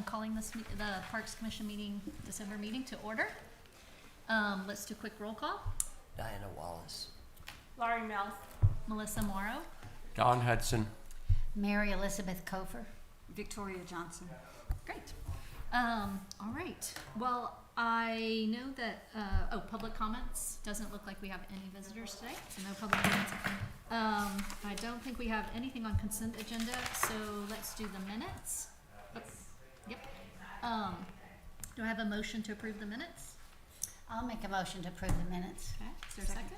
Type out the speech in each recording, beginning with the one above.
calling the Parks Commission meeting, December meeting to order. Let's do a quick roll call. Diana Wallace. Laurie Mouth. Melissa Morrow. Don Hudson. Mary Elizabeth Kofer. Victoria Johnson. Great. All right. Well, I know that, public comments. Doesn't look like we have any visitors today, so no public comments. I don't think we have anything on consent agenda, so let's do the minutes. Yep. Do I have a motion to approve the minutes? I'll make a motion to approve the minutes. Okay, is there a second?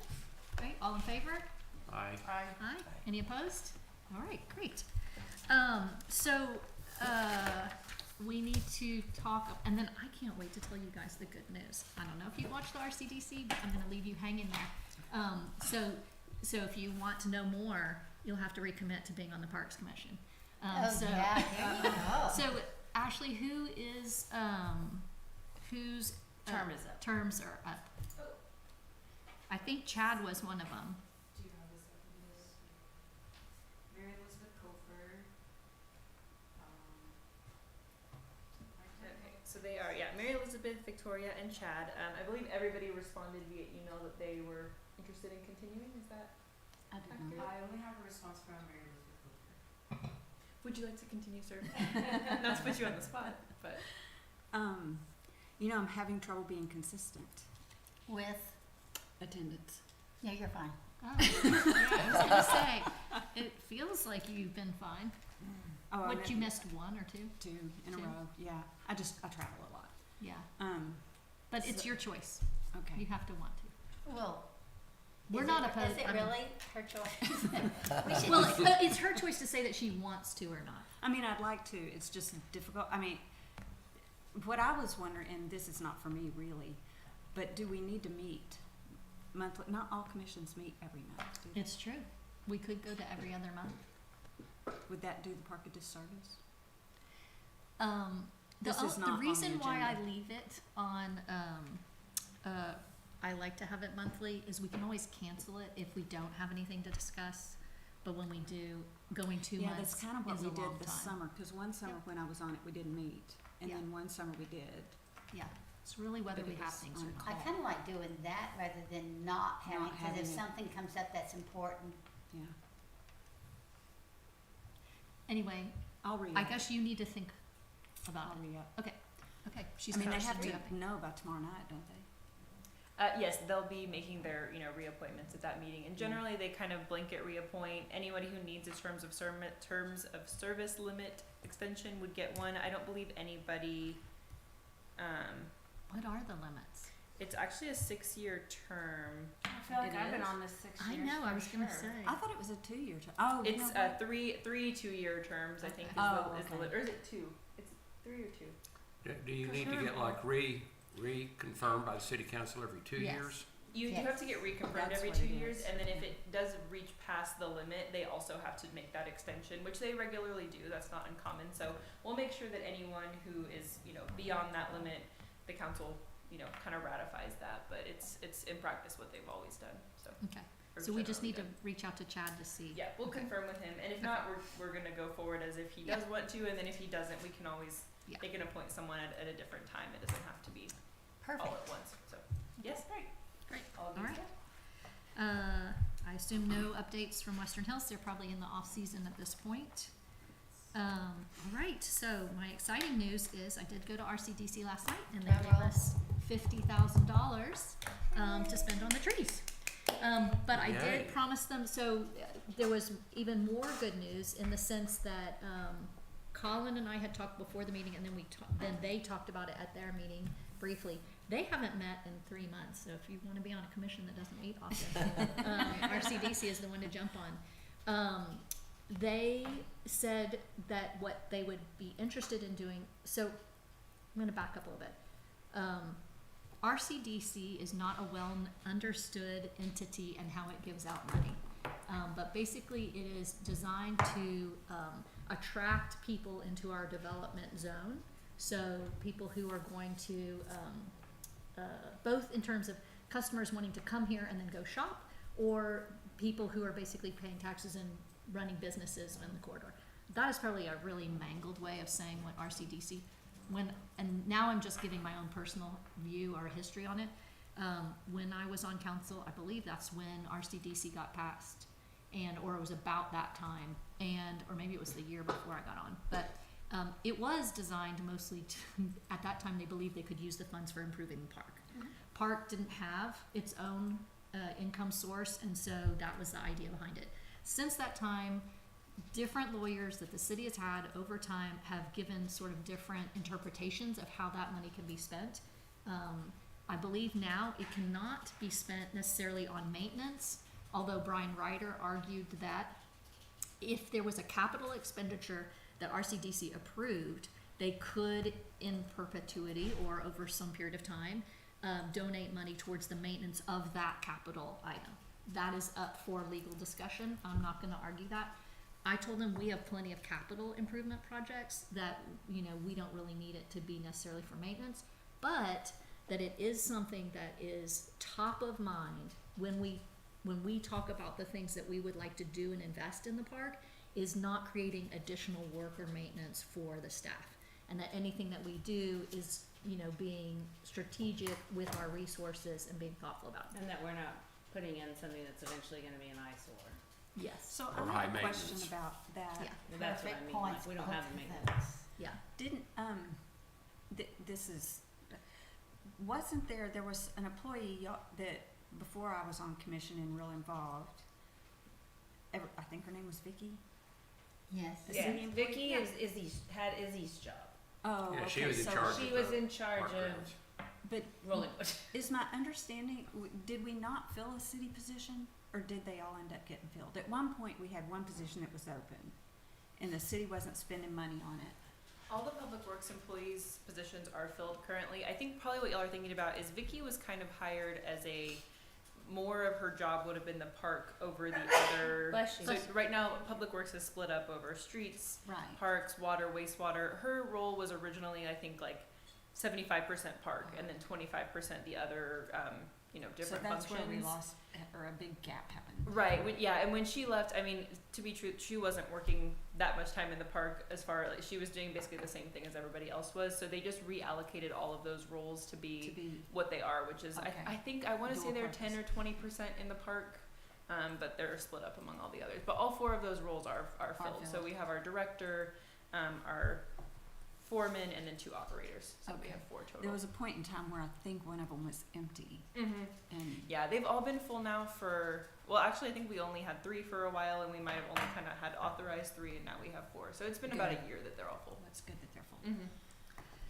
Great, all in favor? Aye. Aye. Any opposed? All right, great. We need to talk, and then I can't wait to tell you guys the good news. I don't know if you watched the RCDC, but I'm gonna leave you hanging there. So if you want to know more, you'll have to recommit to being on the Parks Commission. Yeah, there you go. So Ashley, whose Term is up. terms are up? I think Chad was one of them. Do you have a second list? Mary Elizabeth Kofer. Okay, so they are, Mary Elizabeth, Victoria, and Chad. I believe everybody responded via email that they were interested in continuing. Is that? I don't know. I only have a response from Mary Elizabeth Kofer. Would you like to continue, sir? Not to put you on the spot, but I'm having trouble being consistent. With, Attendance. yeah, you're fine. Oh, yeah, I was gonna say, it feels like you've been fine. Oh, What, you missed one or two? two in a Two. row. Yeah, I travel a lot. Yeah, Um, but it's So- your choice. You okay. have to want to. Well, We're is not it, opposed. Is it I mean- really her choice? We should Well, just- it's her choice to say that she wants to or not. I mean, I'd like to. It's just difficult. I mean, what I was wondering, and this is not for me really, but do we need to meet monthly? Not all commissions meet every month, do they? It's true. We could go to every other month. Would that do the park a disservice? The This is not the on the reason why I agenda. leave it on, I like to have it monthly, is we can always cancel it if we don't have anything to discuss. But when we do, going 2 Yeah, months that's kind of what is we a long did this time. summer, because one summer when I was on it, we didn't meet, and Yeah. then one summer we did. Yeah, it's really whether But we it have was things or on not. I kind of like doing that rather than not having, Not because if having it. something comes up that's important, Yeah, Anyway, I'll re. I guess you need to think about I'll it. re-up. Okay, she's I mean, they got have some to re-upping. know by tomorrow night, don't they? yes, they'll be making their reappointments at that meeting, and generally they kind of blanket reappoint anybody who needs a terms of service limit extension would get one. I don't believe anybody. What are the limits? It's actually a 6-year term. I feel like It I've been is? on this 6 I years. know, I for was gonna sure. say. I thought it was a 2-year term. Oh, you It's know what? three 2-year terms. I think is Oh, the okay. or is it 2? It's 3 or 2. Do you For need to sure. get like reconfirmed by the city council every 2 Yes. years? You Yes. have to get reconfirmed That's every what 2 it years, is. and then if it does reach past the limit, they also have to make that extension, which they regularly do. That's not uncommon. So we'll make sure that anyone who is beyond that limit, the council kind of ratifies that. But it's in practice what they've always done. So Okay, or so we just generally need to done. reach out to Chad to see. Yeah, we'll Okay. confirm with him, and if not, we're gonna go forward as if he Yeah. does want to, and then if he doesn't, we can always Yeah. they can appoint someone at a different time. It doesn't have to be all perfect. at once. So yes, Great. all All right. I assume no updates from Western Hills. They're probably in the off season at this point. All right. So my exciting news is I did go to RCDC last night, and they gave us $50,000 to spend on the trees. But I Yay. did promise them. So there was even more good news in the sense that Colin and I had talked before the meeting, and then then they talked about it at their meeting briefly. They haven't met in 3 months, so if you want to be on a commission that doesn't meet often, RCDC is the one to jump on. They said that what they would be interested in doing. So I'm going to back up a little bit. RCDC is not a well understood entity and how it gives out money. But basically it is designed to attract people into our development zone. So people who are going to, both in terms of customers wanting to come here and then go shop, or people who are basically paying taxes and running businesses in the corridor. That is probably a really mangled way of saying what RCDC and now I'm just giving my own personal view or history on it. When I was on council, I believe that's when RCDC got passed, or it was about that time, or maybe it was the year before I got on. But it was designed mostly to, at that time, they believed they could use the funds for improving the park. Park didn't have its own income source, and so that was the idea behind it. Since that time, different lawyers that the city has had over time have given sort of different interpretations of how that money can be spent. I believe now it cannot be spent necessarily on maintenance, although Brian Ryder argued that if there was a capital expenditure that RCDC approved, they could, in perpetuity or over some period of time, donate money towards the maintenance of that capital item. That is up for legal discussion. I'm not going to argue that. I told them we have plenty of capital improvement projects that, you know, we don't really need it to be necessarily for maintenance, but that it is something that is top of mind when we talk about the things that we would like to do and invest in the park, is not creating additional work or maintenance for the staff. And that anything that we do is, you know, being strategic with our resources and being thoughtful about it. And that we're not putting in something that's eventually gonna be an eyesore. Yes. So Or I high have a question maintenance. about that. Yeah. That's what I Perfect mean, like, points, we don't both have the of maintenance. those. Yeah. Didn't, this is, wasn't there was an employee that, before I was on commission and real involved, I think her name was Vicky? Yes. The Yeah, city employee? Vicky Yeah. had Izzy's job. Oh, Yeah, okay, she was in so charge. She of was the in charge park of grounds. But Rollingwood. is my understanding, did we not fill a city position, or did they all end up getting filled? At one point, we had one position that was open, and the city wasn't spending money on it. All the public works employees' positions are filled currently. I think probably what y'all are thinking about is Vicky was kind of hired as more of her job would have been the park over the other. Bless you. So right now, public works is split up over streets, Right. parks, water, wastewater. Her role was originally, I think, like 75% park and then 25% the other, different So that's functions. where we lost, or a big gap happened. Right. And when she left, I mean, to be true, she wasn't working that much time in the park as far as she was doing basically the same thing as everybody else was. So they just reallocated all of those roles to be what they are, which is Okay. I think I want to say Dual they're purpose. 10 or 20% in the park, but they're split up among all the others. But all four of those roles are filled. So filled. we have our director, our foreman, and then 2 operators. So we Okay. have 4 total. There was a point in time where I think one of them was empty, Mm-hmm. and Yeah, they've all been full now actually I think we only had 3 for a while, and we might have only kind of had authorized 3, and now we have 4. So it's been about a Good. year that they're all full. it's good that they're full. Mm-hmm.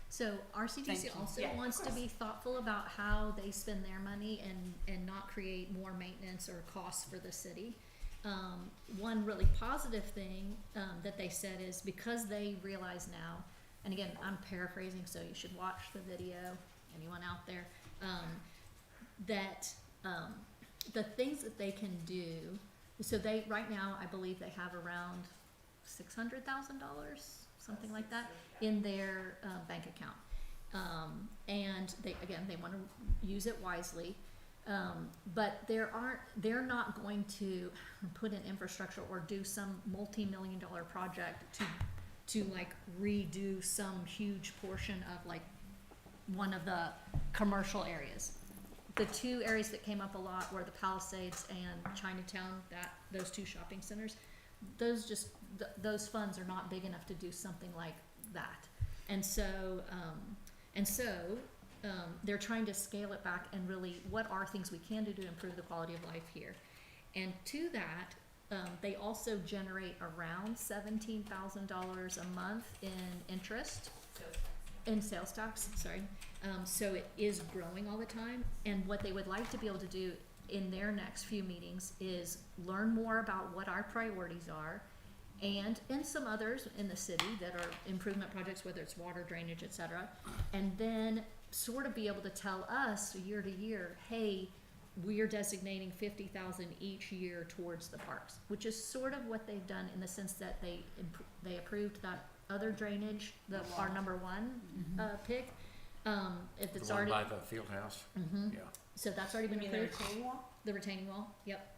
So RCDC Thank you. also Yeah, of wants to course. be thoughtful about how they spend their money and not create more maintenance or costs for the city. One really positive thing that they said is because they realize now, and again, I'm paraphrasing, so you should watch the video, anyone out there, that the things that they can do, so they, right now, I believe they have around $600,000, something like that, in their bank account. And they want to use it wisely. But they're not going to put in infrastructure or do some multi-million-dollar project to like redo some huge portion of like one of the commercial areas. The 2 areas that came up a lot were the Palisades and Chinatown, those 2 shopping centers. Those funds are not big enough to do something like that. And so they're trying to scale it back and really, what are things we can do to improve the quality of life here? And to that, they also generate around $17,000 a month in interest, in sales tax, sorry. So it is growing all the time. And what they would like to be able to do in their next few meetings is learn more about what our priorities are, and some others in the city that are improvement projects, whether it's water, drainage, et cetera, and then sort of be able to tell us year to year, hey, we're designating $50,000 each year towards the parks, which is sort of what they've done in the sense that they approved that other drainage, our number 1 pick. If it's The one already, by the field house, Mhm. yeah. So that's already been You mean the approved. retaining wall? The retaining wall, yep.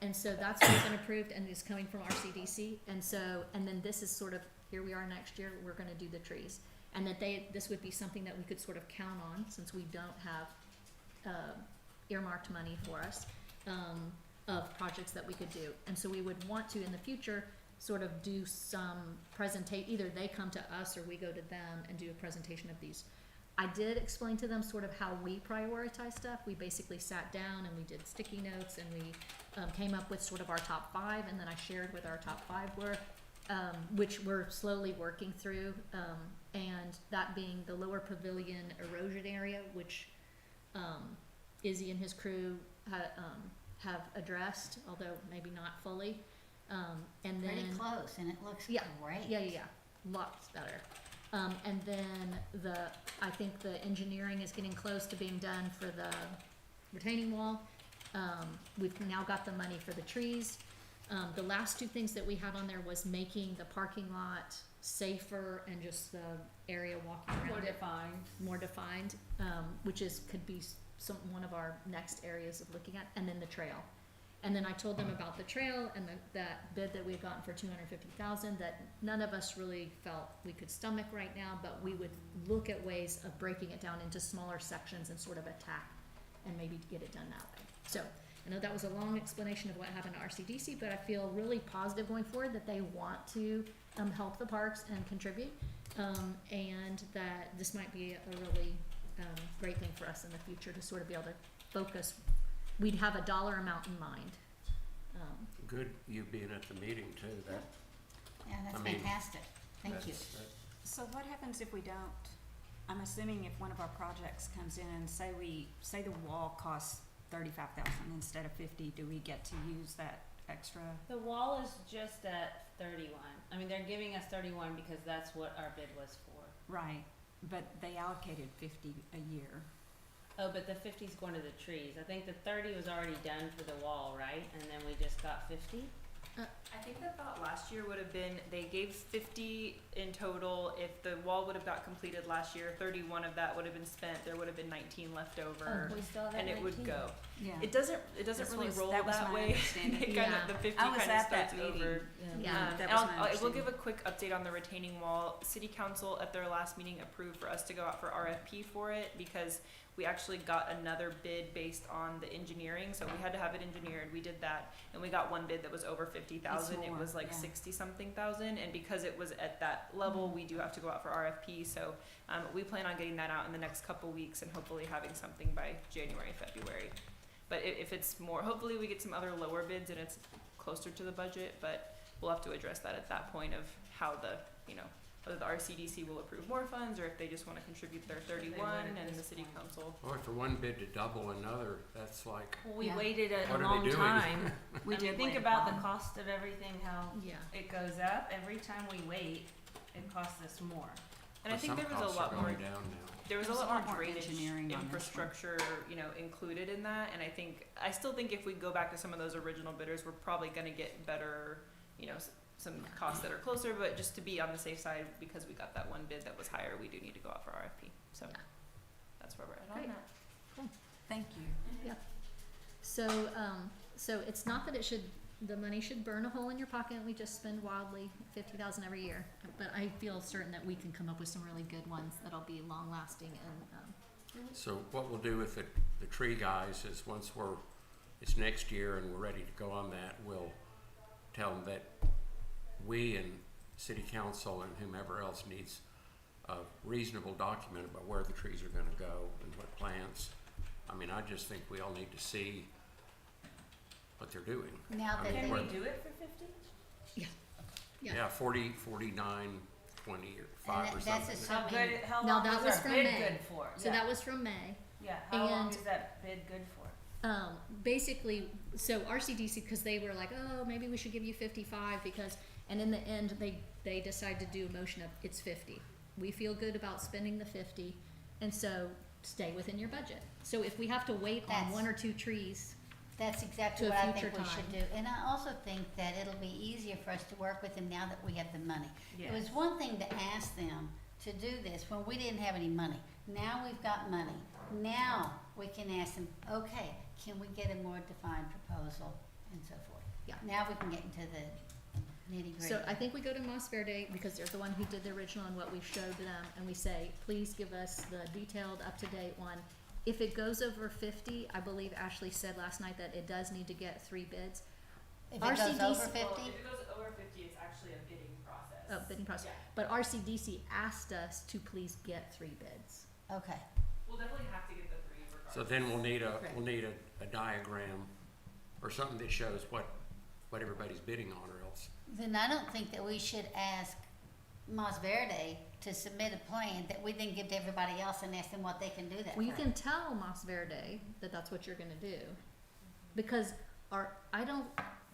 And so that's already been approved and is coming from RCDC. And then this is sort of, here we are next year, we're gonna do the trees. and that this would be something that we could sort of count on, since we don't have, earmarked money for us, of projects that we could do. And so we would want to, in the future, sort of do some either they come to us or we go to them and do a presentation of these. I did explain to them sort of how we prioritize stuff. We basically sat down and we did sticky notes, and we came up with sort of our top 5, and then I shared what our top 5 were, which we're slowly working through, and that being the lower pavilion erosion area, which Izzy and his crew have addressed, although maybe not fully. And then Pretty close, and it looks Yeah. great. yeah, lots better. And then I think the engineering is getting close to being done for the retaining wall. We've now got the money for the trees. The last 2 things that we had on there was making the parking lot safer and just the area walking around More it defined. more defined, which could be one of our next areas of looking at, and then the trail. And then I told them about the trail and that bid that we had gotten for $250,000 that none of us really felt we could stomach right now, but we would look at ways of breaking it down into smaller sections and sort of attack and maybe get it done that way. So I know that was a long explanation of what happened to RCDC, but I feel really positive going forward that they want to help the parks and contribute, and that this might be a really great thing for us in the future to sort of be able to focus. We'd have a dollar amount in mind. Good you being at the meeting too, that, Yeah, that's I mean, fantastic. Thank you. So what happens if we don't, I'm assuming if one of our projects comes in and say the wall costs 35,000 instead of 50, do we get to use that extra? The wall is just at 31. I mean, they're giving us 31 because that's what our bid was for. Right, but they allocated 50 a year. Oh, but the 50's going to the trees. I think the 30 was already done for the wall, right? And then we just got 50? I think the thought last year would have been, they gave 50 in total. If the wall would have got completed last year, 31 of that would have been spent. There would have been 19 left over, We still have and it would 19. go. Yeah. It doesn't This really was- roll that was that my way. understanding. It Yeah. the 50 I was kind of at that starts meeting. over. Yeah. That And was I my will understanding. give a quick update on the retaining wall. City Council at their last meeting approved for us to go out for RFP for it because we actually got another bid based on the engineering. So we had to have it engineered. We did that, and we got one bid that was over 50,000. It more, was like yeah. 60 something thousand, and because it was at that level, we do have to go out for RFP. So we plan on getting that out in the next couple weeks and hopefully having something by January, February. But if it's more, hopefully we get some other lower bids and it's closer to the budget, but we'll have to address that at that point of how whether the RCDC will approve more funds or if they just want to contribute their 31 would at and this the city point. council. or for one bid to double another, that's like, Well, we Yeah. waited What a are they long doing? time. We I mean, did think wait about the long. cost of everything, how Yeah. it goes up. Every time we wait, it costs us more. And I but think some there was costs a are lot more. going down now. There was a There's lot more engineering drainage on this one. infrastructure, included in that, and I still think if we go back to some of those original bidders, we're probably gonna get better, some costs that are closer, but just to be on the safe side, because we got that one bid that was higher, we do need to go out for RFP, so Yeah. that's where we're at on Great. that. Thank you. So it's not that the money should burn a hole in your pocket and we just spend wildly 50,000 every year. But I feel certain that we can come up with some really good ones that'll be long lasting and, So what we'll do with the tree guys is once it's next year and we're ready to go on that, we'll tell them that we and city council and whomever else needs a reasonable document about where the trees are gonna go and what plants. I mean, I just think we all need to see what they're doing. Now I that mean, Can they, we do it for 50? Yeah. Yeah, 40, 49, 20, or 5 or that's something. a- How good, how No, long that is was our from bid May. good for? so that was from May. Yeah, how long and- is that bid good for? Basically, so RCDC, because they were like, oh, maybe we should give you 55 and in the end, they decided to do a motion of it's 50. We feel good about spending the 50, and so stay within your budget. So if we have to wait on That's- one or two trees, that's exactly to a what I future think we should do. And I also think that it'll be easier for us to work with them now that we have the money. It was one thing to ask them to do this when we didn't have any money. Now we've got money. Now we can ask them, okay, can we get a more defined proposal and so forth? Yeah. Now we can get into nitty gritty. So I think we go to Moss Verde because they're the one who did the original and what we showed them, and we say, please give us the detailed, up-to-date one. If it goes over 50, I believe Ashley said last night that it does need to get 3 bids. If it goes RCDC over Well, 50, if it goes over 50, it's actually a bidding process. Oh, bidding process. Yeah. But RCDC asked us to please get 3 bids. okay. We'll definitely have to get the 3 regardless. So then Correct. we'll need a diagram or something that shows what everybody's bidding on, or else. Then I don't think that we should ask Moss Verde to submit a plan that we then give to everybody else and ask them what they can do that Well, you for. can tell Moss Verde that that's what you're gonna do. Because I don't,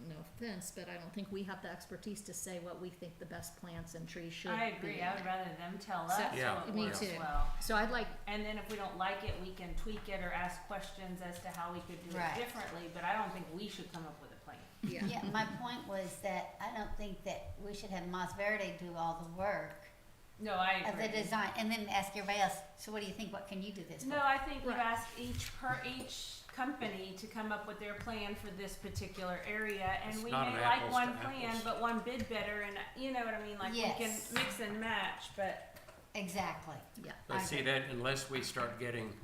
no offense, but I don't think we have the expertise to say what we think the best plants and trees should be. I agree, I would rather them tell us So- Yeah, so it me works too. well. So I'd like, And then if we don't like it, we can tweak it or ask questions as to how we could do Right. it differently, but I don't think we should come up with a plan. yeah. Yeah, my point was that I don't think that we should have Moss Verde do all the work No, I of agree. the design and then ask everybody else, so what do you think, what can you do this for? No, I think you Right. ask each company to come up with their plan for this particular area, and It's we not may an like apples one to plan, apples. but one bid better, and you know what I mean, like we can Yes. mix and match, but Exactly. Yeah. But I see agree. that unless we start getting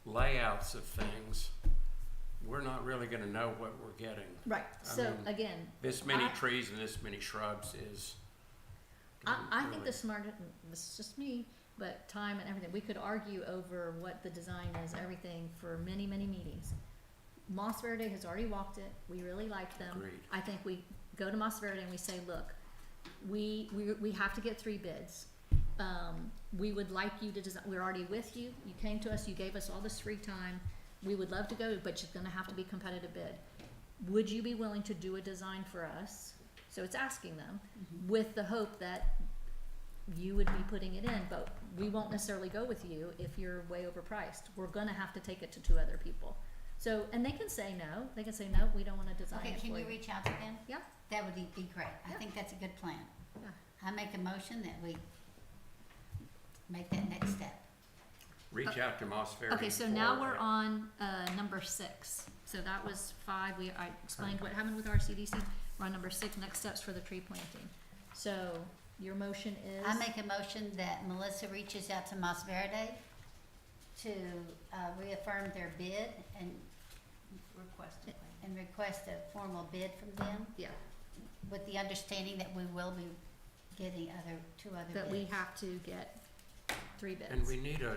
layouts of things, we're not really gonna know what we're getting. Right, I so mean, again, This many I- trees and this many shrubs is. I think really- the smart, this is just me, but time and everything, we could argue over what the design is, everything for many, many meetings. Moss Verde has already walked it, we really like them. Agreed. I think we go to Moss Verde and we say, look, we have to get 3 bids. We would like you to design, we're already with you, you came to us, you gave us all this free time, we would love to go, but it's gonna have to be competitive bid. Would you be willing to do a design for us? So it's asking them, with the hope that you would be putting it in, but we won't necessarily go with you if you're way overpriced. We're gonna have to take it to 2 other people. So, and they can say no, they can say, no, we don't wanna design Okay, it for can you. you reach out to them? Yeah. That would be great. I Yeah. think that's a good plan. Yeah. I make a motion that we make that next step. Reach out to Moss Verde. Okay, so now for- we're on, number 6. So that was 5, I explained what happened with RCDC. We're on number 6, next steps for the tree planting. So, your motion is? I make a motion that Melissa reaches out to Moss Verde to reaffirm their bid and request a plan. request a formal bid from them Yeah, with the understanding that we will be getting 2 other bids. that we have to get 3 bids. And we need a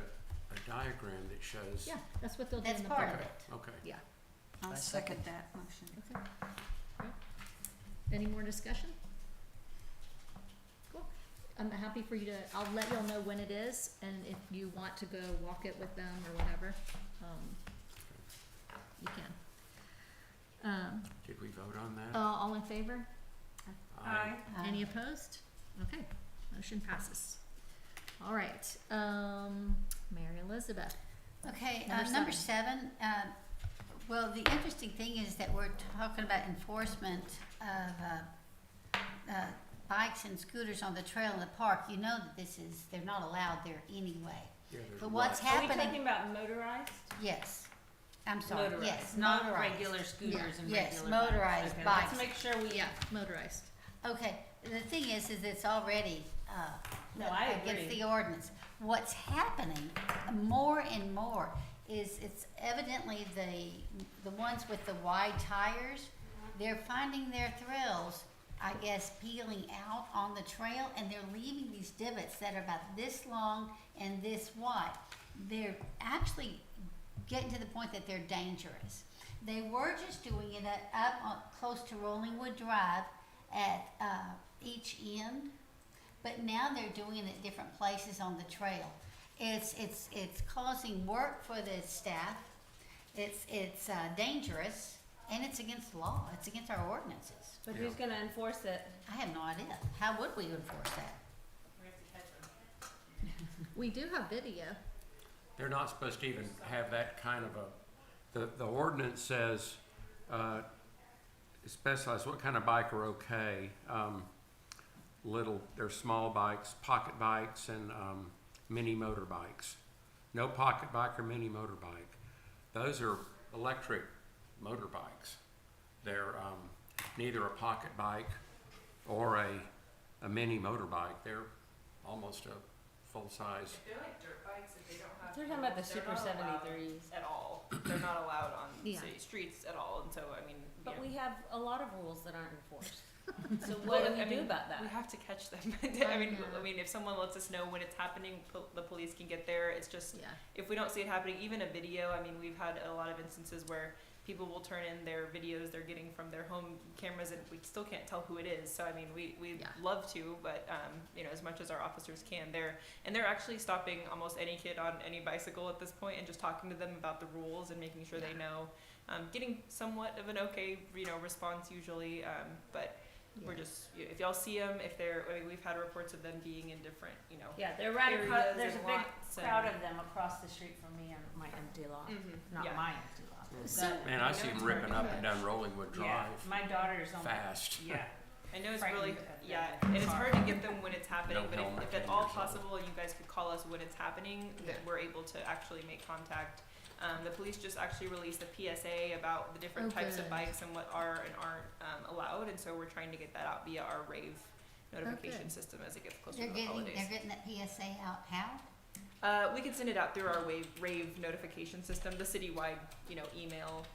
diagram that shows. Yeah, that's what they'll do That's in the part book. of Okay, it. okay. Yeah, I'll I second. second. That motion. okay. Great. Any more discussion? Cool. I'm happy for you to, I'll let y'all know when it is, and if you want to go walk it with them or whatever, you can. Did we vote on that? All in favor? Aye. Any opposed? Okay, motion passes. All right, Mary Elizabeth. Okay, Number number 7, well, the interesting thing is that we're talking about enforcement of bikes and scooters on the trail in the park. You know that they're not allowed there anyway. Yeah, there's But what's lots. Are we happening? talking about motorized? Yes, I'm sorry, Motorized, yes, not motorized. regular scooters and Yes, regular bikes. motorized Okay, bikes. Let's make sure we. Yeah, motorized. Okay, the thing is it's already, No, I against agree. the ordinance. What's happening more and more is it's evidently the ones with the wide tires, they're finding their thrills, I guess, peeling out on the trail, and they're leaving these divots that are about this long and this wide. They're actually getting to the point that they're dangerous. They were just doing it close to Rollingwood Drive at each end, but now they're doing it at different places on the trail. It's causing work for the staff. It's dangerous, and it's against the law. It's against our ordinances. But who's gonna enforce it? I have no idea. How would we enforce that? We have to catch them. We do have video. They're not supposed to even have that kind of the ordinance says, it specifies what kind of bike are okay. There's small bikes, pocket bikes, and mini motorbikes. No pocket bike or mini motorbike. Those are electric motorbikes. They're neither a pocket bike Or a mini motorbike, they're almost a full-size. They're like dirt bikes if they don't have. They're talking about the pedals, Super they're not allowed 73s. At all. They're not allowed on Yeah. city streets at all, and so, I mean, But yeah. we have a lot of rules that aren't enforced. So Well, what do we I do mean, about that? We have to catch them. I I mean, know. if someone lets us know when it's happening, the police can get there. It's just, Yeah. if we don't see it happening, even a video, I mean, we've had a lot of instances where people will turn in their videos they're getting from their home cameras and we still can't tell who it is. So, I mean, we Yeah. love to, but, you know, as much as our officers can, they're actually stopping almost any kid on any bicycle at this point and just talking to them about the rules and making sure they Yeah. know. Getting somewhat of an okay, you know, response usually, but we're just, if y'all see them, if they're, I mean, we've had reports of them being in different, you know. Yeah, they're right across, areas there's a and big lots and- crowd of them across the street from me on my empty lot. Not yeah. my empty lot. So- But, Man, I know see it's them ripping hard up to and down Rollingwood yeah, Drive my daughter's on, fast. yeah. I know it's really, Frightened of yeah, that and it's car. hard to get them when it's happening, No but helmet, if at 10 all years old. possible, you guys could call us when it's happening, that Yeah. we're able to actually make contact. The police just actually released a PSA about the different Oh, types of good. bikes and what are and aren't allowed, and so we're trying to get that out via our rave notification good. system as it gets closer They're to the getting, holidays. they're getting that PSA out, how? We can send it out through our rave notification system, the citywide, you know, email,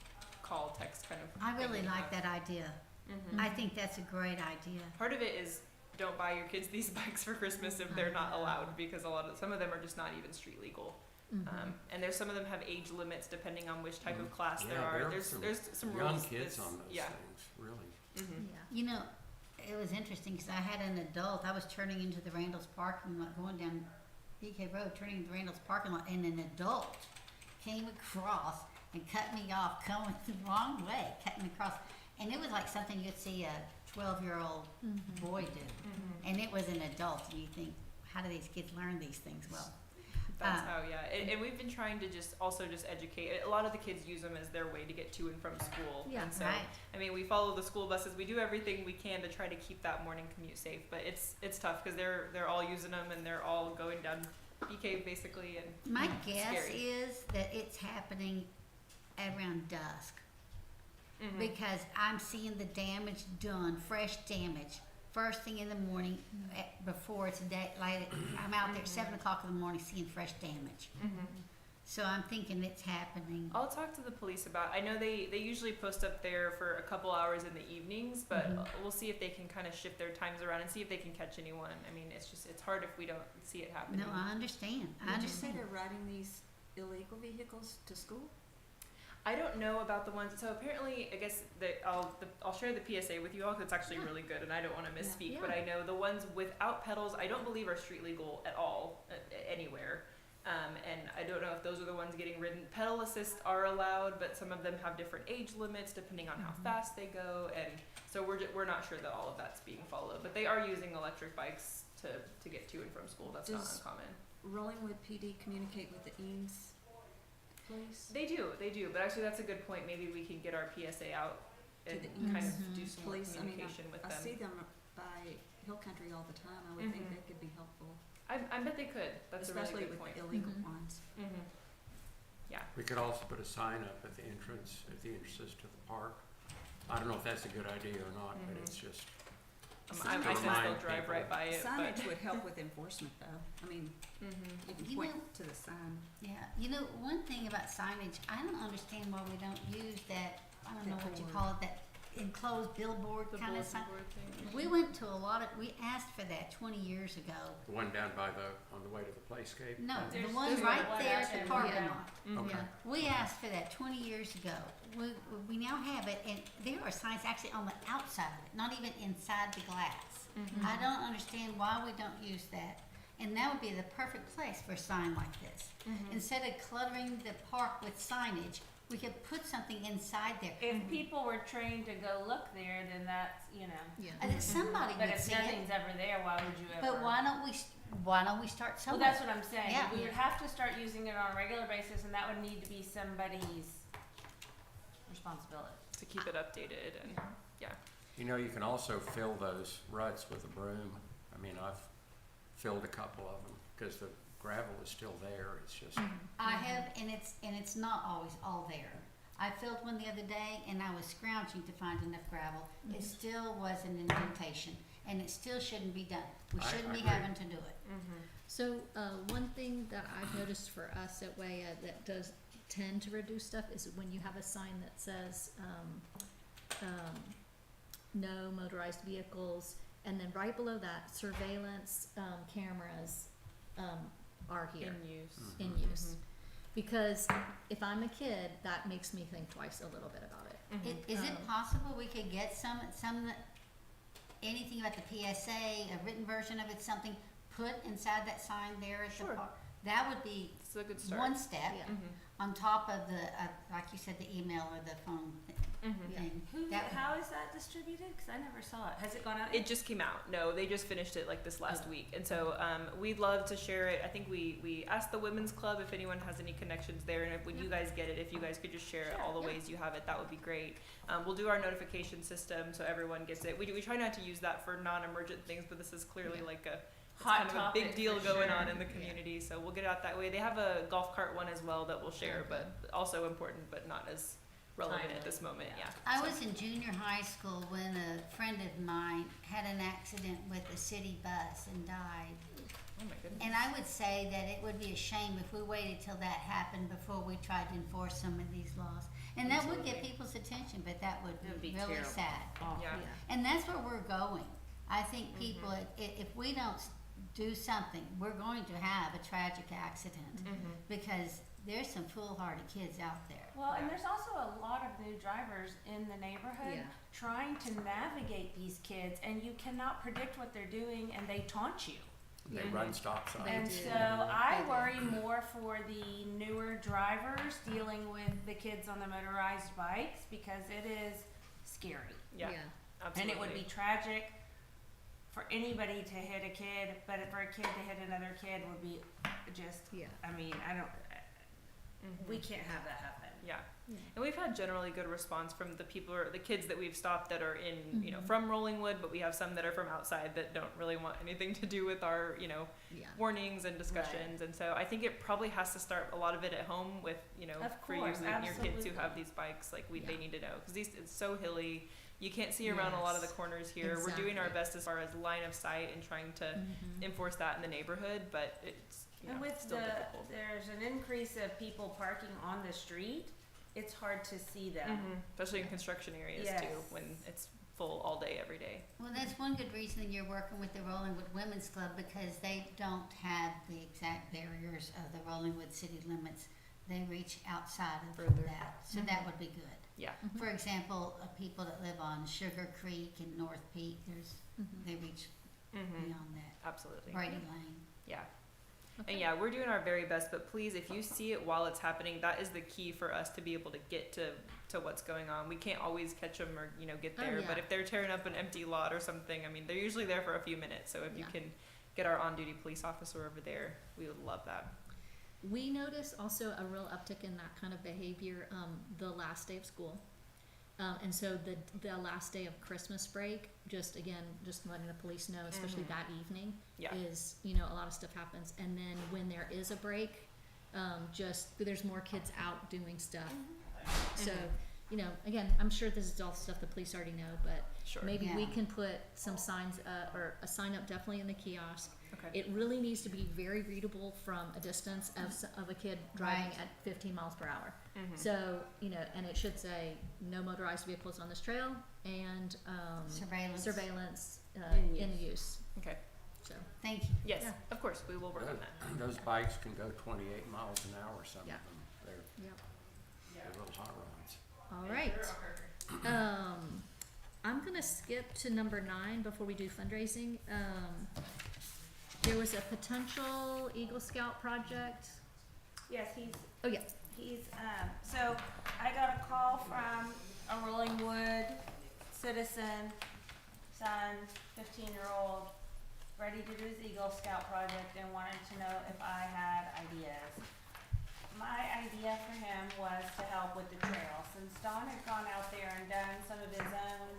call, text kind of. I thing really we like have. that idea. Mhm. I think that's a great idea. Part of it is don't buy your kids these bikes for Christmas if they're not allowed because some of them are just not even street legal. Mhm. And there's some of them have age limits depending on which type of class there Yeah, are. there are There's some young rules. kids that's- on those yeah. things, really. Mhm. Yeah. You know, it was interesting because I had an adult, I was turning into the Randall's parking lot, going down BK Road, turning into the Randall's parking lot, and an adult came across and cut me off, coming the wrong way, cutting me across. And it was like something you'd see a 12-year-old boy do. And it was an adult, and you think, how do these kids learn these things? Well, That's how, yeah. And we've been trying to just educate. A lot of the kids use them as their way to get to and from school. Yeah, and so, right. I mean, we follow the school buses. We do everything we can to try to keep that morning commute safe. But it's tough because they're all using them and they're all going down BK basically. And My guess scary. is that it's happening around dusk. Mhm. Because I'm seeing the damage done, fresh damage, first thing in the morning before it's daylight. I'm out there at 7 o'clock in the morning seeing fresh damage. So I'm thinking it's happening. I'll talk to the police about. I know they usually post up there for a couple hours in the evenings, but we'll see if they can kind of shift their times around and see if they can catch anyone. I mean, it's hard if we don't see it happening. No, I understand. I Did you say understand. they're riding these illegal vehicles to school? I don't know about the ones. So apparently, I guess I'll share the PSA with you all because it's actually really good, and I don't want to misspeak. Yeah. But I know the ones without pedals, I don't believe are street legal at all anywhere. And I don't know if those are the ones getting ridden. Pedal assist are allowed, but some of them have different age limits depending on how fast they go, and so we're not sure that all of that's being followed. But they are using electric bikes to get to and from school. That's not Does- uncommon. Rollingwood PD communicate with the Eames police? They do, but actually that's a good point. Maybe we can get our PSA out To and the kind of Eames do some more Police, I mean, communication with I them. see them by Hill Country all the time. I would think Mhm. they could be helpful, I bet they could. That's especially a really good with point. the illegal Mhm. ones. Mm-hmm. We could also put a sign up at the entrances to the park. I don't know if that's a good idea or not, but Mhm. it's just, I to can still remind drive people. right by it, Signage but. would help with enforcement though. I mean, Mhm. you can You point know- to the sign. Yeah, you know, one thing about signage, I don't understand why we don't use that, I don't know what you Billboard. call it, that enclosed billboard The kind of bulletin sign. board thing. We went to a lot of, we asked for that 20 years ago. the one down by on the way to the playscape. No, the There's- one there's right one there out at the there, parking yeah. lot. Mhm. Okay. We asked for that 20 years ago. We now have it, and there are signs actually on the outside of it, not even inside the glass. Mhm. I don't understand why we don't use that. And that would be the perfect place for a sign like this. Mhm. Instead of cluttering the park with signage, we could put something inside there. If people were trained to go look there, then that's, you know. Yeah. And then somebody But would if see it. nothing's ever there, why would you ever? But why don't we start Well, somewhere? that's what I'm saying. Yeah. We would have to start using it on a regular basis, and that would need to be somebody's responsibility. To keep it updated and You know, you can also fill those ruts with a broom. I mean, I've filled a couple of them because the gravel is still there. It's just, I have, and it's not always all there. I filled one the other day, and I was scrounging to find enough gravel. It still was an indentation, and it still shouldn't be done. We I shouldn't be agree. having to do it. So, one thing that I've noticed for us at WEA that does tend to reduce stuff is when you have a sign that says, no motorized vehicles, and then right below that, surveillance, cameras, are here, In use. in use. Because if I'm a kid, that makes me think twice a little bit about it. Is it possible we could get some, anything about the PSA, a written version of it, something put inside that sign there at the Sure. park? That would be It's a good start. one step Yeah. on top of the, like you said, the email or the phone thing. That- How is that distributed? Cause I never saw it. Has it gone out? It just came out. No, they just finished it like this last week, and so we'd love to share it. I think we asked the women's club if anyone has any connections there, and if, when you guys get it, if you guys could just share it, all the ways you have it, that would be great. We'll do our notification system so everyone gets it. We try not to use that for non-emergent things, but this is clearly like a it's Hot kind of a big topic deal for going sure. on in the community, so we'll get it out that way. They have a golf cart one as well that we'll share, but also important, but not as relevant at this moment. Yeah. I was in junior high school when a friend of mine had an accident with a city bus and died. Oh my goodness. And I would say that it would be a shame if we waited till that happened before we tried to enforce some of these laws. And that would get people's attention, but that would It would be be really terrible. sad. Yeah. And that's where we're going. I think people, if we don't do something, we're going to have a tragic accident because there's some foolhardy kids out there. Well, and Yeah. there's also a lot of new drivers in the neighborhood Yeah. trying to navigate these kids, and you cannot predict what they're doing, and they taunt you. They run stop signs. And do. so I They do. worry more for the newer drivers dealing with the kids on the motorized bikes because it is scary. Yeah. Absolutely. And it would be tragic for anybody to hit a kid, but for a kid to hit another kid would be just, Yeah. I mean, we can't have that happen. Yeah. Yeah. And we've had generally good response from the people or the kids that we've stopped that are in, you know, Mhm. from Rollingwood, but we have some that are from outside that don't really want anything to do with our, you know, Yeah. warnings and discussions. And so I think it probably has to start a lot of it at home with, you know, Of for you course, and your kids who absolutely. have these bikes, like they Yeah. need to know because these it's so hilly. You can't see around a lot of the Yes. corners here. We're doing our Exactly. best as far as line of sight and trying to Mhm. enforce that in the neighborhood, but it's you And know, with still difficult. there's an increase of people parking on the street, it's hard to see them. Especially in construction areas too, Yes. when it's full all day, every day. Well, that's one good reason you're working with the Rollingwood Women's Club because they don't have the exact barriers of the Rollingwood city limits. They reach outside of Further. that, so that would be good. Yeah. For example, people that live on Sugar Creek and North Peak, they reach beyond that. Absolutely. Brady Lane. Yeah. Okay. And yeah, we're doing our very best, but please, if you see it while it's happening, that is the key for us to be able to get to what's going on. We can't always catch them or, you know, get Oh, there, yeah. but if they're tearing up an empty lot or something, I mean, they're usually there for a few minutes. So if you Yeah. can get our on-duty police officer over there, we would love that. We noticed also a real uptick in that kind of behavior the last day of school. And so the last day of Christmas break, just letting the police know, especially that evening, Yeah. is, you know, a lot of stuff happens. And then when there is a break, there's more kids out doing stuff. So, you know, again, I'm sure this is all stuff the police already know, but Sure. maybe we Yeah. can put some signs, or a sign up definitely in the kiosk. Okay. It really needs to be very readable from a distance of a kid driving Right. at 15 miles per hour. Mhm. So, you know, and it should say no motorized vehicles on this trail and surveillance in use. Okay. So, Thank you. Yes, Yeah. of course, we will work on that. Those bikes can go 28 miles an hour, some Yeah. of them. yep. They're little hot rods. All right. I'm gonna skip to number 9 before we do fundraising. There was a potential Eagle Scout project. Yes, he's Oh, yeah. so I got a call from a Rollingwood citizen, son, 15-year-old, ready to do his Eagle Scout project and wanted to know if I had ideas. My idea for him was to help with the trail. Since Don had gone out there and done some of his own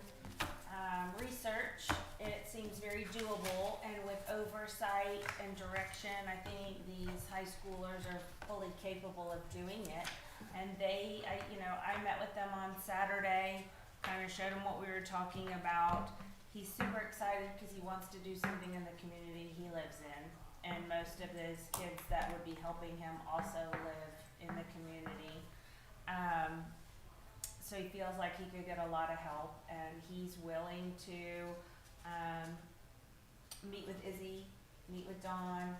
research, it seems very doable, and with oversight and direction, I think these high schoolers are fully capable of doing it. And I met with them on Saturday, kind of showed them what we were talking about, he's super excited because he wants to do something in the community he lives in. And most of his kids that would be helping him also live in the community. So he feels like he could get a lot of help, and he's willing to meet with Izzy, meet with Dawn,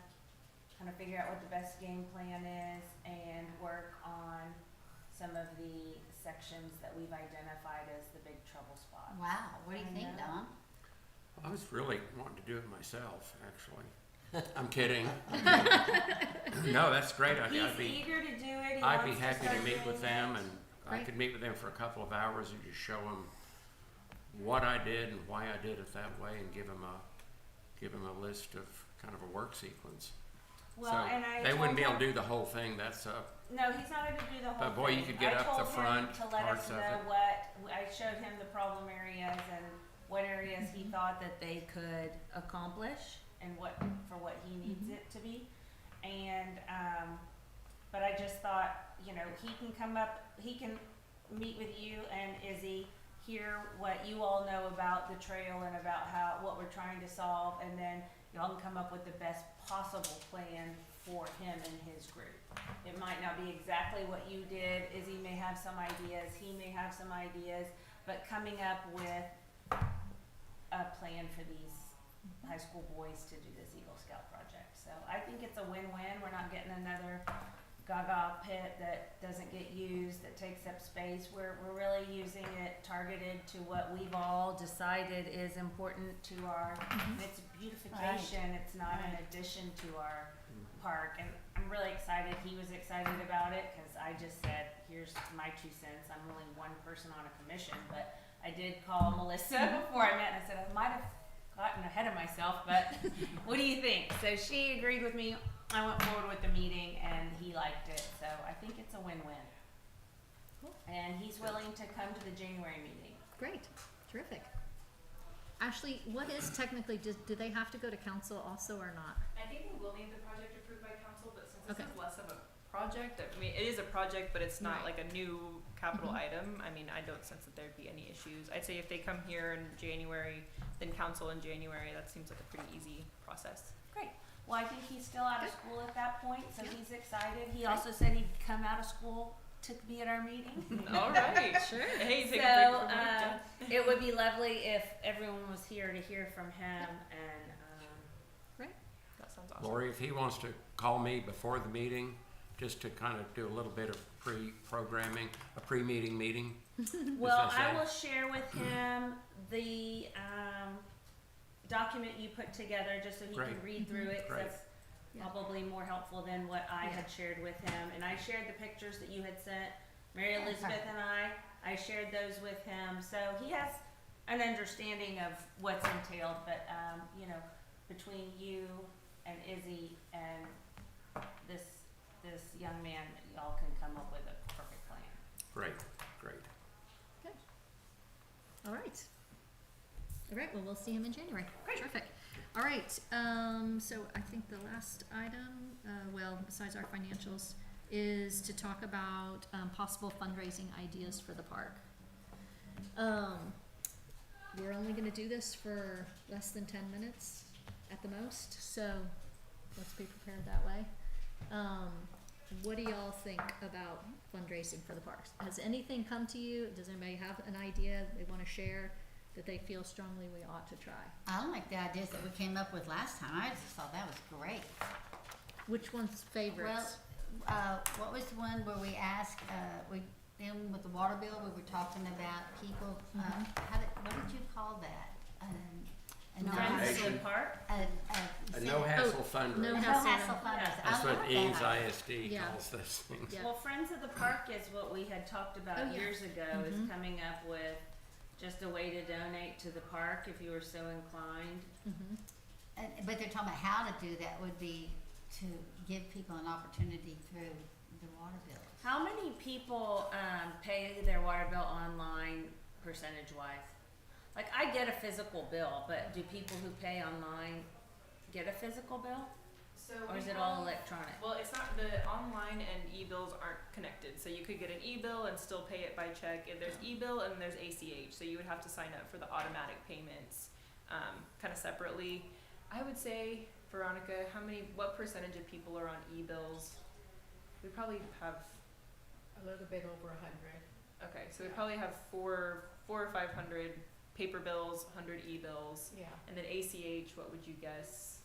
kind of figure out what the best game plan is, and work on some of the sections that we've identified as the big trouble spots. Wow, what do you think, Don? I was really wanting to do it myself, actually. I'm kidding. No, that's a great idea. He's eager to do it. He I'd be wants to happy to start meet doing with them, it. and I Great. could meet with them for a couple of hours and just show them what I did and why I did it that way, and give them a list of kind of a work sequence. Well, So and I they wouldn't told be able him- to do the whole thing. That's No, he's not able to do the whole But boy, you thing. could get I up the told front him to let parts us of know it. I showed him the problem areas and what areas he thought that they could accomplish and what he needs it to be. And but I just thought, he can come up, he can meet with you and Izzy, hear what you all know about the trail and about what we're trying to solve, and then y'all can come up with the best possible plan for him and his group. It might not be exactly what you did. Izzy may have some ideas, he may have some ideas, but coming up with a plan for these high school boys to do this Eagle Scout project. So I think it's a win-win. We're not getting another Gaga pit that doesn't get used, that takes up space. We're really using it targeted to what we've all decided is important to our, it's beautification. It's not an addition to our park. And I'm really excited. He was excited about it because I just said, here's my 2 cents. I'm only one person on a commission, but I did call Melissa before I met and I said, I might have gotten ahead of myself, but what do you think? So she agreed with me. I went forward with the meeting and he liked it, so I think it's a win-win. Cool. And he's willing to come to the January meeting. Great, terrific. Ashley, what is technically, do they have to go to council also or not? I think we will need the project approved by council, but since this Okay. is less of a project, I mean, it is a project, but it's not Right. like a new capital Mhm. item. I mean, I don't sense that there'd be any issues. I'd say if they come here in January, then council in January, that seems like a pretty easy process. Great. Well, I think he's still out of Good. school at that point, so Yeah. he's excited. He also said he'd come out of school to be at our meeting. All right. Sure. Hey, take So, a break from work, Jen. it would be lovely if everyone was here to hear from him and, That sounds awesome. Lori, if he wants to call me before the meeting, just to kind of do a little bit of pre-programming, a pre-meeting meeting. well, as they I say. will share with him the, document you put together, just so he can Great. read through it, 'cause Great. that's Yeah. probably more helpful than what I Yeah. had shared with him. And I shared the pictures that you had sent, Mary Elizabeth and I shared those with him, so he has an understanding of what's entailed, but, between you and Izzy and this young man, y'all can come up with a perfect plan. Great, great. All right. All right, well, we'll see him in January. Great. Terrific. All right, so I think the last item, besides our financials, is to talk about, possible fundraising ideas for the park. We're only gonna do this for less than 10 minutes at the most, so let's be prepared that way. What do y'all think about fundraising for the parks? Has anything come to you? Does anybody have an idea they wanna share that they feel strongly we ought to try? I like the ideas that we came up with last time. I just thought that was great. Which one's favorites? What was the one where we asked, with the water bill, we were talking about people, what did you call that? A Friends Donation. of the park? A no hassle fundraiser. no No hassle. hassle fundraiser. That's I what love that Ames idea. ISD Yeah. calls those things. Yeah. Well, Friends of the Park is what we had talked about Oh, yeah. years ago, Mhm. is coming up with just a way to donate to the park if you were so inclined. Mhm. But they're talking about how to do that would be to give people an opportunity through the water bill. How many people pay their water bill online percentage wise? Like, I get a physical bill, but do people who pay online get a physical bill? So Or we is it all have- electronic? Well, it's not, the online and e-bills aren't connected, so you could get an e-bill and still pay it by check, and there's e-bill and there's ACH, so you would have to sign up for the automatic payments. kind of separately. I would say, Veronica, what percentage of people are on e-bills? We probably have, A little bit over 100. okay, so we probably have four or 500 paper bills, 100 e-bills, Yeah. and then ACH, what would you guess?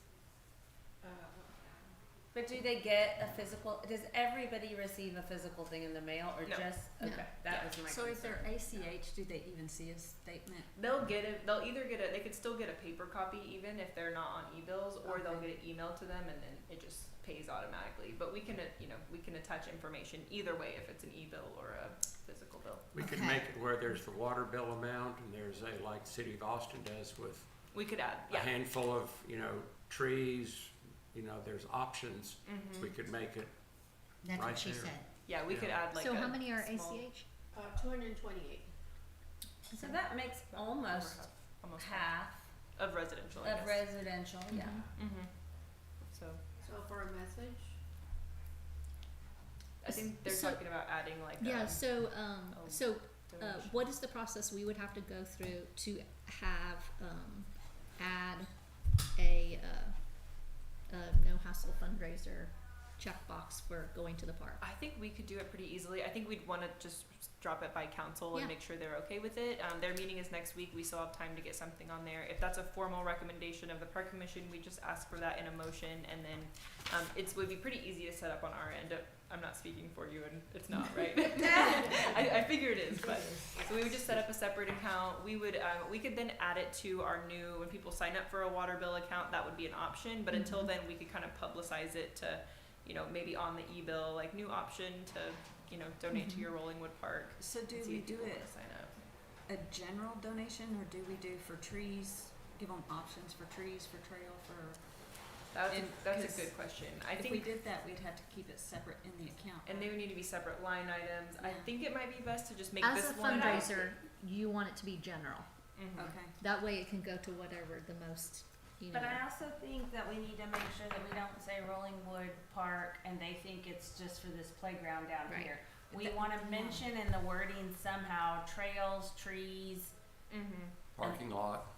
But do they get a physical, does everybody receive a physical thing in the mail or No. just, No. okay, that was my So concern. if they're ACH, do they even see a statement? They'll either get they could still get a paper copy even if they're not on e-bills, or they'll get it emailed to them and then it just pays automatically. But we can, we can attach information either way if it's an e-bill or a physical bill. We could Okay. make it where there's the water bill amount and there's like City of Austin does with We could add, a yeah. handful of, trees, there's options. Mm-hmm. We could make it, That's Right what she there. said. Yeah, we could add like So a how many are small- ACH? 228. So that makes almost almost half of residential. I of guess. residential, yeah. Mm-hmm. So So for a message, I think they're So- talking about adding like Yeah, a so, donation. what is the process we would have to go through to have, add a no hassle fundraiser checkbox for going to the park? I think we could do it pretty easily. I think we'd want to just drop it by council Yeah. and make sure they're okay with it. Their meeting is next week. We still have time to get something on there. If that's a formal recommendation of the park commission, we just ask for that in a motion, and then it would be pretty easy to set up on our end. I'm not speaking for you, and it's not, right? I figure it is, but so we would just set up a separate account. We could then add it to our new, when people sign up for a water bill account, that would be an option. But until then, we could kind of publicize it to, maybe on the e-bill, like new option to, donate to your Rollingwood Park. So do and see we if do people it wanna sign up. a general donation or do we do for trees, give them options for trees, for trail, for? That's And a 'cause good question. I If we think, did that, we'd have to keep it separate in the account. and they would need to be separate line items. I Yeah. think it might be best to just make As this a one. fundraiser, you want it to be general. Mhm. Okay. That way it can go to whatever the most, But I also think that we need to make sure that we don't say Rollingwood Park and they think it's just for this playground down Right. here. We wanna mention in the wording somehow trails, trees, Mhm. parking lot.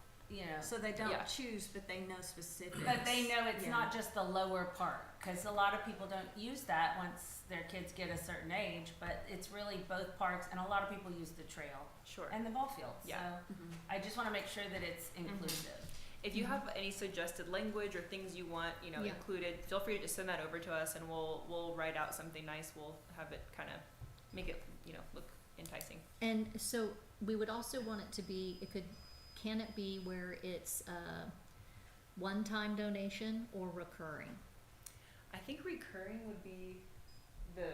So they don't Yeah. choose, but they know specifics. But they know it's Yeah. not just the lower part, cause a lot of people don't use that once their kids get a certain age, but it's really both parks and a lot of people use the trail Sure. and the ball field, Yeah. so Mhm. I just wanna make sure that it's inclusive. If you have any suggested language or things you want, Yeah. included, feel free to just send that over to us, and we'll write out something nice. We'll have it kind of make it, look enticing. And so we would also want it to be, can it be where it's a one-time donation or recurring? I think recurring would be the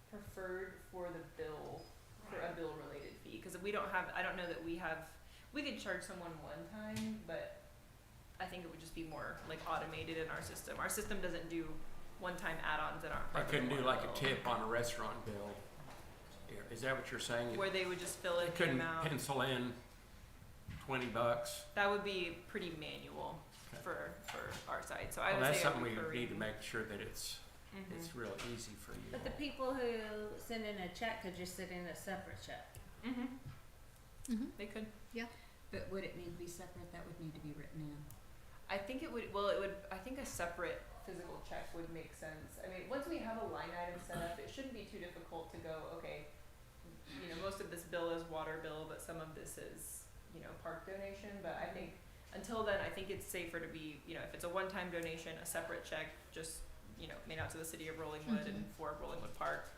preferred for the bill, for a bill related fee, because I don't know that we could charge someone one time, but I think it would just be more like automated in our system. Our system doesn't do one-time add-ons in our. I couldn't do regular like a bill, tip on a restaurant bill. Is that what you're saying? where they would just fill in You the couldn't amount. pencil in $20? That would be pretty manual Okay. for our side. So I Well, would that's say something a we recurring. need to make sure that it's Mhm. real easy for you. But the people who send in a check could just send in a separate check. Mhm. Mm-hmm. They could. But would it need to be separate? That would need to be written in. I think it would. Well, it would. I think a separate physical check would make sense. I mean, once we have a line item set up, it shouldn't be too difficult to go. Okay, most of this bill is water bill, but some of this is park donation. But I think until then, I think it's safer to be if it's a one-time donation, a separate check, just made out to the city of Rollingwood and for Rollingwood Park,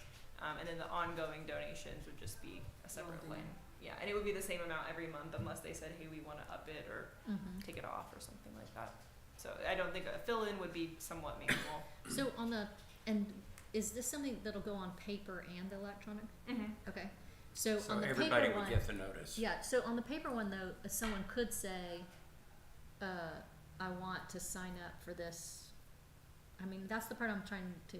and then the ongoing donations would just be a separate Rolled in. line. Yeah, and it would be the same amount every month unless they said, hey, we want to up it or Mm-hmm. take it off or something like that. So I don't think a fill-in would be somewhat manual. So is this something that'll go on paper and electronic? Mm-hmm. Okay, so So on the everybody paper would one, get the notice. yeah, so on the paper one though, someone could say, I want to sign up for this. I mean, that's the part I'm trying to,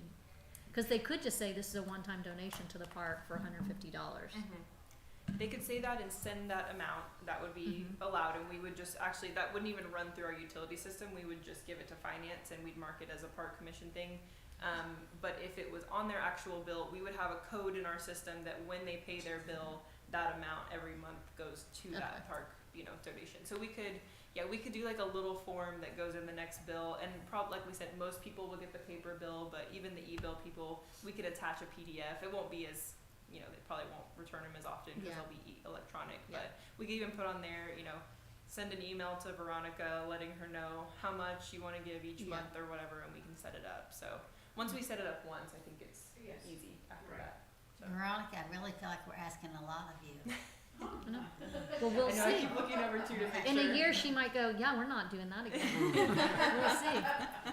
cause they could just say this is a one-time donation to the park for $150. They could say that and send that amount. That would be allowed, and we would just that wouldn't even run through our utility system. We would just give it to finance, and we'd mark it as a park commission thing. But if it was on their actual bill, we would have a code in our system that when they pay their bill, that amount every month goes to Okay. that park, donation. So we could do like a little form that goes in the next bill, and like we said, most people will get the paper bill, but even the e-bill people, we could attach a PDF. It won't be as, they probably won't return them as often because Yeah. they'll be electronic, Yeah. but we could even put on there, send an email to Veronica letting her know how much you want to give each Yeah. month or whatever, and we can set it up. So once we set it up once, I think it's Yes. easy after Right. that. So. Veronica, I really feel like we're asking a lot of you. Well, we'll I know, I see. keep looking over too to make In sure. a year, she might go, yeah, we're not doing that again. We'll see.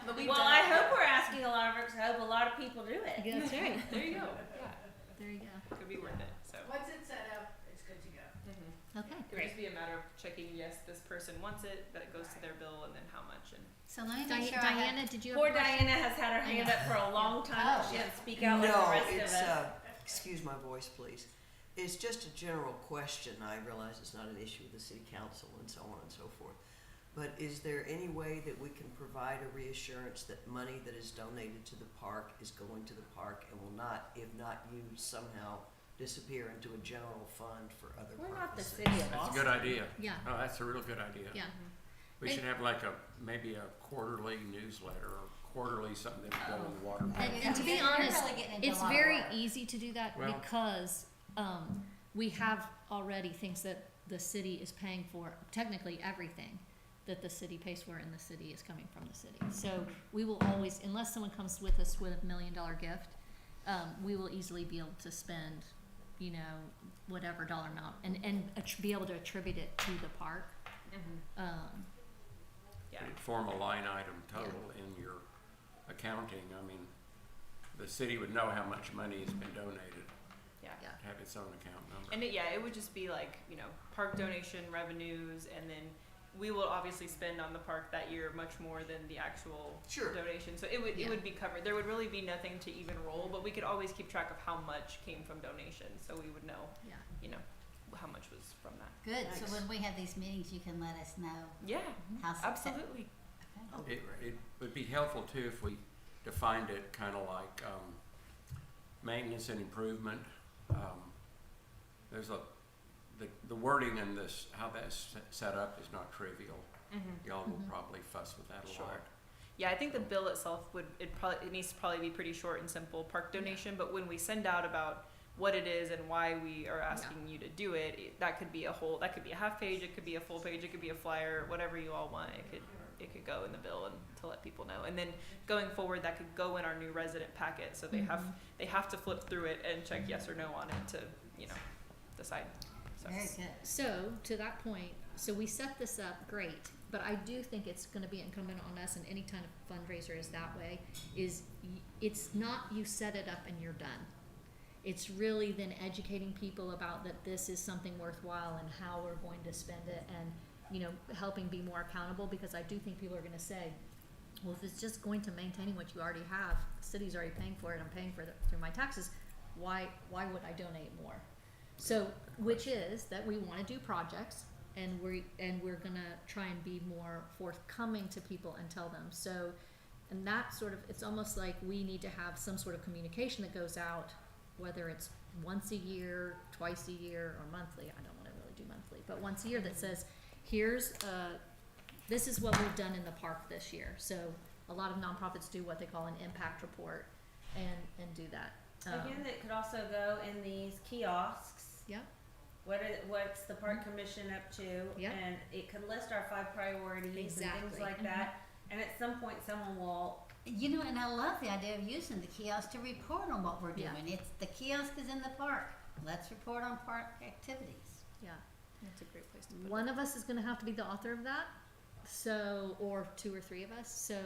But we've Well, done I it. hope we're asking a lot of it, 'cause I hope a lot of people do it. That's right. There you go. Yeah, There you go. could be worth it. So. Once it's set up, it's good to go. Okay. It would just be a matter of checking, yes, this person wants it, that it goes to their bill, and then how much. And So let me make sure I have. Diana, did you have Poor a question? Diana has had her hand up for a long time, Oh. she didn't speak out like the No, rest of it's, us. excuse my voice, please. It's just a general question. I realize it's not an issue with the city council and so on and so forth. But is there any way that we can provide a reassurance that money that is donated to the park is going to the park and will not, if not used, somehow disappear into a general fund for other We're not the purposes? city of That's a Austin. good idea. Yeah. Oh, that's a real good idea. Yeah. We And- should have like maybe a quarterly newsletter or quarterly something that would go in the water. And to be You're honest, really getting into a it's lot of very work. easy to do that Well- because we have already things that the city is paying for, technically everything that the city pays for in the city is coming from the city. So we will always, unless someone comes with us with $1 million gift, we will easily be able to spend, whatever dollar amount and be able to attribute it to the park. yeah, You'd form a line item total in your accounting. I mean, the city would know how much money has been donated, yeah. Yeah. have its own account number. And it would just be like, park donation revenues, and then we will obviously spend on the park that year much more than the actual Sure. donation. So it Yeah. would be covered. There would really be nothing to even roll, but we could always keep track of how much came from donations, so we would know, Yeah. how much was from that. Good, so Thanks. when we have these meetings, you can let us know Yeah, how successful. absolutely. Okay. It would be helpful too if we defined it kind of like maintenance and improvement. There's the wording in this, how that's set up is not trivial. Y'all will probably fuss with that a Sure. lot. Yeah, I think the bill itself it needs to probably be pretty short and simple, park donation, but when we send out about what it is and why we are asking you to do it, that could be a half page, it could be a full page, it could be a flyer, whatever you all want, it could go in the bill and to let people know. And then going forward, that could go in our new resident packet, so they have to flip through it and check yes or no on it to, decide. So. Very good. So, to that point, so we set this up, great, but I do think it's gonna be incumbent on us, and any kind of fundraiser is that way, it's not you set it up and you're done. It's really then educating people about that this is something worthwhile and how we're going to spend it, and, helping be more accountable, because I do think people are gonna say, well, if it's just going to maintaining what you already have, the city's already paying for it, I'm paying for it through my taxes, why would I donate more? So, which is that we wanna do projects, and we're gonna try and be more forthcoming to people and tell them. So, and that sort of, it's almost like we need to have some sort of communication that goes out, whether it's once a year, twice a year, or monthly. I don't wanna really do monthly, but once a year that says, here's, this is what we've done in the park this year. So a lot of nonprofits do what they call an impact report and do that. Again, it could also go in these kiosks. Yeah. What's the park commission up to? Yeah. And it could list our 5 priorities and things Exactly. like that. And at some point, someone will. And I love the idea of using the kiosk to report on what we're doing. Yeah. The kiosk is in the park. Let's report on park activities. Yeah. That's a great place to put One of us is gonna have to be the author of that. So, or 2 or 3 of us. So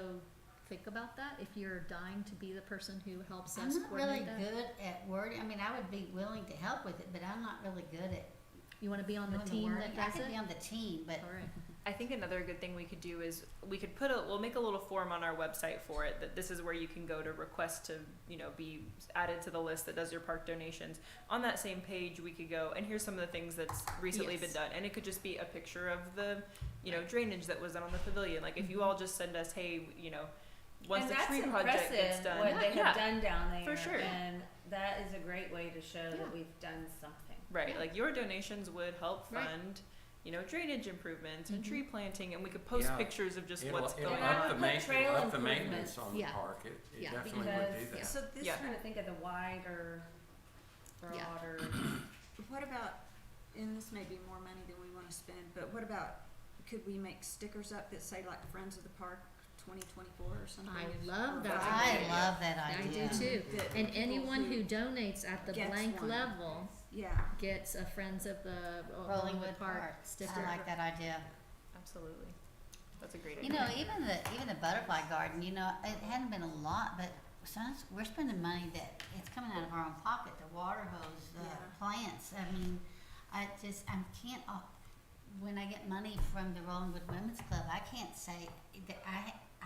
think about that. If you're dying to be the person who helps I'm us not really coordinate that. good at wording. I mean, I would be willing to help with it, but I'm not really good at You wanna be on the doing team wording. that I does could it? be on the team, but All right. I think another good thing we could do is we'll make a little form on our website for it, that this is where you can go to request to, be added to the list that does your park donations. On that same page, we could go, and here's some of the things that's recently been Yes. done. And it could just be a picture of the, drainage that was done on the pavilion. Like if you all just send us, hey, once And the that's tree project gets done. what they have done down there. For sure. And that is a great way to show Yeah. that we've done something. Right, like your donations would help Right. fund, you know, drainage improvements and Mhm. tree planting, and we could post Yeah. pictures of just It'll, what's it'll going And I on. up the would ma- put trail it'll up the improvements. maintenance on the Yeah. park, it Yeah. definitely would do Because- that. So this, Yeah. Trying to think of the wider, Yeah. broader. what about, and this may be more money than we wanna spend, but what about, could we make stickers up that say like Friends of the Park 2024 or something? I love Or that vice I idea. love that I idea. do too. That And people anyone who donates at the gets blank one. level Yeah, gets a Friends of the Rollingwood Park Park. sticker. I like that idea. Absolutely, that's a great You idea. know, even the butterfly garden, you know, it hadn't been a lot, but sometimes we're spending money that it's coming out of our own pocket, the water hose, the Yeah. plants. I mean, I can't, when I get money from the Rollingwood Women's Club, I can't say that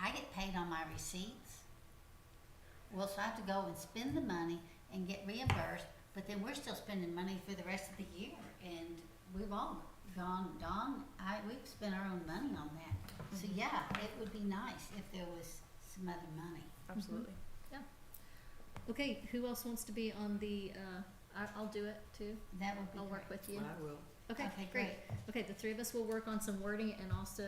I get paid on my receipts. Well, so I have to go and spend the money and get reimbursed, but then we're still spending money for the rest of the year, and we've all gone, we've spent our own money on that. So yeah, it would be nice if there was some other money. Absolutely. Okay, who else wants to be on the, I'll do it too. That would be I'll great. work with you. I will. Okay, Okay, great. Okay, the three of us will work on some wording and also,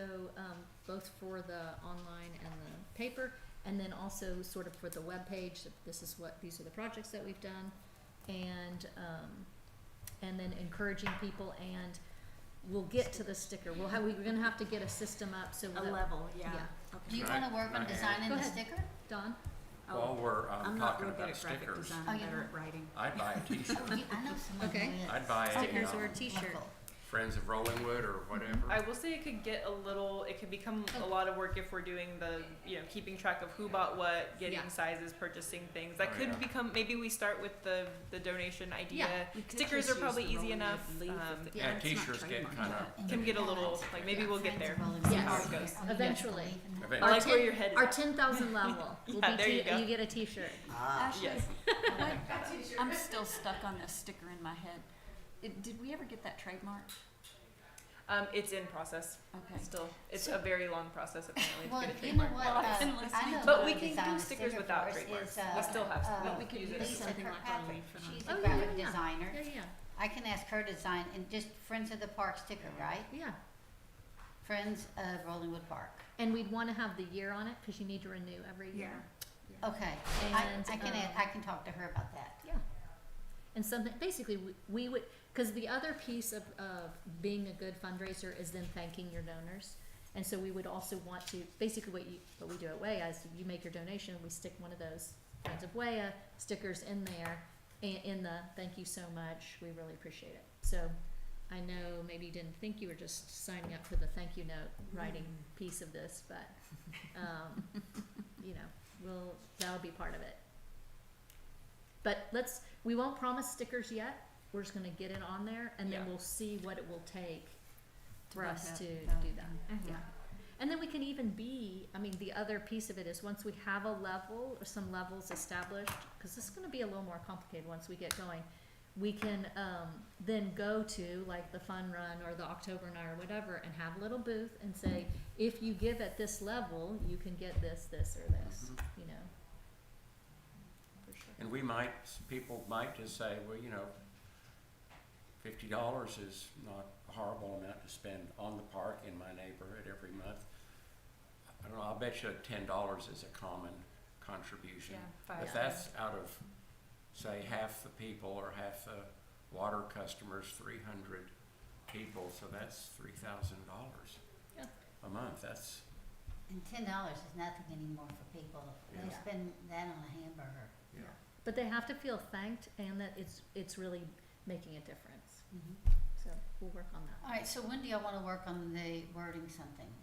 both for the online and the paper, and then also sort of for the webpage, these are the projects that we've done, and then encouraging people, and we'll get to the sticker. We're gonna have to get a system up so a that, level, yeah. Yeah. Do Okay. you Right, wanna work on right. designing Go the ahead. sticker? Don? While we're, I'm not talking real good about at graphic stickers, design, Oh, I'm you're better not? at writing. I'd buy a t-shirt, I know someone Okay. who is. I'd buy a, Stickers or a um, t-shirt? Wonderful. Friends of Rollingwood or whatever. I will say it could get it could become a lot of work if we're doing the, you know, keeping track of who bought what, getting Yeah. sizes, purchasing things. That Oh, could yeah. become, maybe we start with the donation idea. Yeah. We could Stickers just are probably use the easy Rollingwood enough. leaf if it- Yeah, it's not t-shirts get trademarked. kinda, And Can the get a little, guys, like, maybe we'll get Friends there. of Rollingwood Yes. Park. How it goes. Oh, you Eventually. believe in that? Eventually. I Our like where 10 your head is Our at. 10,000 level will Yeah, be there you go. you get a t-shirt. Ah, Ashley, Yes. I'm still stuck on this sticker in my head. Did we ever get that trademarked? It's in process Okay. still. It's So- a very long process apparently to Well, get a you know trademark. what, Well, I've been I listening know to But who we can designed do the stickers sticker without for us trademarks. is, We still have to, but we could use use it. Lisa something like our Kirkpatrick. leaf and She's Oh, a yeah, graphic yeah. designer. Yeah. I can ask her to design, and just Friends of the Park sticker, right? Yeah. Friends of Rollingwood Park. And we'd wanna have the year on it, cause you need to renew every year. Okay, And, I can talk to her about that. Yeah. And something, basically, we would, because the other piece of being a good fundraiser is then thanking your donors. And so we would also want to, basically what we do at WEA is you make your donation, we stick one of those Friends of WEA stickers in there, in the thank you so much, we really appreciate it. So I know maybe you didn't think you were just signing up for the thank you note writing piece of this, but, you know, that'll be part of it. But we won't promise stickers yet, we're just gonna get it on there, and then Yeah. we'll see what it will take for work us that to out, do that, Mhm. yeah. And then we can even the other piece of it is once we have a level, or some levels established, cause this is gonna be a little more complicated once we get going, we can, then go to like the Fun Run or the October Night or whatever, and have a little booth and say, if you give at this level, you can get this, this, or this, you know? For sure. and people might just say, well, you know, $50 is not a horrible amount to spend on the park in my neighborhood every month. I don't know, I'll bet you $10 is a common contribution. Yeah, If $5. that's out of, say, half the people or half the water customers, 300 people, so that's $3,000 Yeah. a month. That's, And $10 is nothing anymore for people. They Yeah. spend that on a hamburger. yeah. But they have to feel thanked and that it's really making a difference. So we'll work on that. All right, so when do y'all wanna work on the wording something?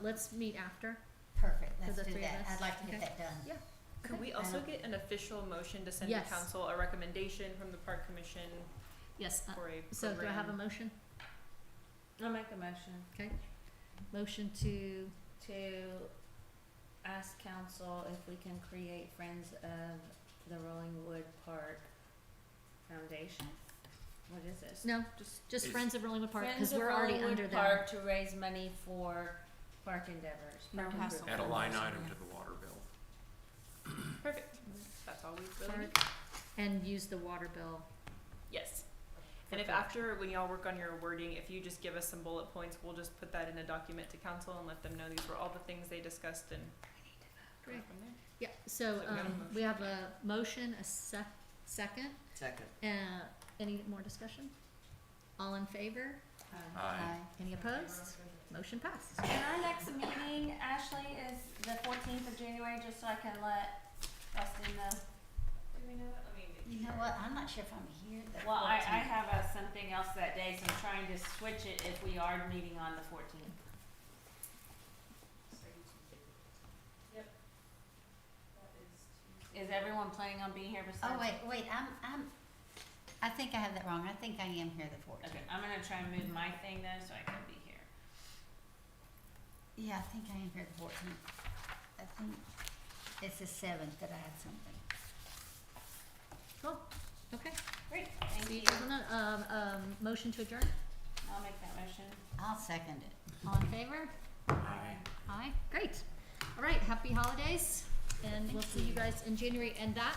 Let's meet after. Perfect, For let's the do three of that. us? I'd like to get Okay. that done. Yeah. Could we I also don't- get an official motion to send to Yes. council a recommendation from the park commission Yes. for a So do I have a program? motion? I'll make a motion Okay. Motion to, to ask council if we can create Friends of the Rollingwood Park Foundation. What is this? no, Just just It's- Friends of Rollingwood Park, Friends because of we're already Rollingwood under them. Park to raise money for park endeavors. No park hassle. improvements. Add a line item to the water bill. perfect. That's all we really need. Park, and use the water bill. Yes. And if correct. after, when y'all work on your wording, if you just give us some bullet points, we'll just put that in a document to council and let them know these were all the things they discussed and go Great. from there. Yeah, so, So we got a motion. we have a motion, a second, Second. any more discussion? All in favor? Aye. Any opposed? Motion passed. And our next meeting, Ashley, is the 14th of January, just so I can let Dustin know. Do we know that? Let me make You know what, I'm not sure if I'm here the Well, I 14th. have something else that day, so I'm trying to switch it if we are meeting on the 14th. Yep. That is Tuesday. Is everyone planning on being here besides? Oh, wait, I think I have that wrong, I think I am here the 14th. Okay, I'm gonna try and move my thing though, so I can be here. Yeah, I think I am here the 14th. I think it's the 7th that I had something. Cool, okay. Great, See thank you you. guys on the, motion to adjourn? I'll make that motion. I'll second it. All in favor? Aye. Aye, great. All right, happy holidays, and we'll see you guys in January, and that